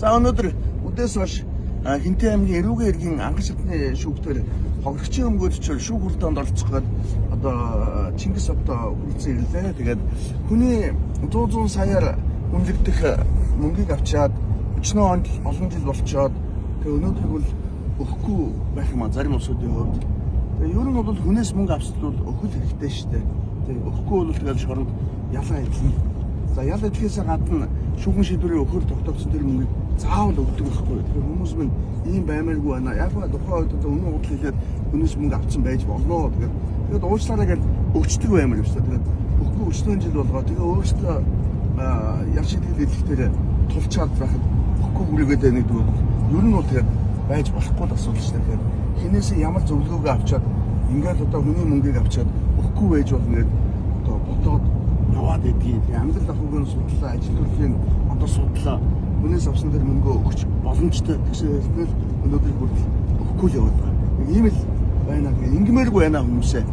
За өнөөдөр үдээс хойш Хинтээ аймгийн Эрүүгийн иргэн анхан шатны шүүгтэр хогрогчийн өмгөөлчөөр шүүх хурлаанд оролцох гээд одоо Чингис хотоо хүрсэн ирлээ. Тэгээд хүний 100 саяар үнэлэгдэх мөнгийг авчаад 40 онд олон жил болчоод тэгээд өнөөдөр бол өгөхгүй байх юм а зарим улсуудын хувьд. Тэгээд ер нь бол хүнээс мөнгө авсад бол өгөх хэрэгтэй шүү дээ. Тэгээд өгөхгүй бол тэгээд шоронд ялаа идэлнэ. За ял идэхээс гадна шүүхэн шийдвэрийн өгөхөөр тогтоогдсон тэр мөнгийг заавал өгдөг байхгүй. Тэгэхээр хүмүүс минь ийм баймааргүй байна. Яг ба тухайн үед одоо үнэн удал хэлээд хүнээс мөнгө авсан байж болно. Тэгээд уучлаарай гэж өгчдөг баймаар юм шүү дээ. Тэгээд өгөхгүй 40 жил болгоо. Тэгээд өөрөөсөө ял шийдэл хэлэхдээ тулчаад байхад өгөхгүй бүрийгээд байна гэдэг нь ер нь бол тэгээд байж болохгүй асуудал шүү дээ. Тэгээд хинээсээ ямар зөвлөгөөгөө авчаад ингээд одоо хүний мөнгийг авчаад өгөхгүй байж болно гэдэг одоо бодоод яваад байдгийг. Амьдрал ахуйн судлаа, ажил төрлийн одоо судлаа хүнээс авсан тэр мөнгөө өгч боломжтой гэсэн хэлбэл өнөөдөр хүртэл өгөхгүй л яваад байгаа. Ийм л байна. Ингмээргүй байна хүмүүсээ.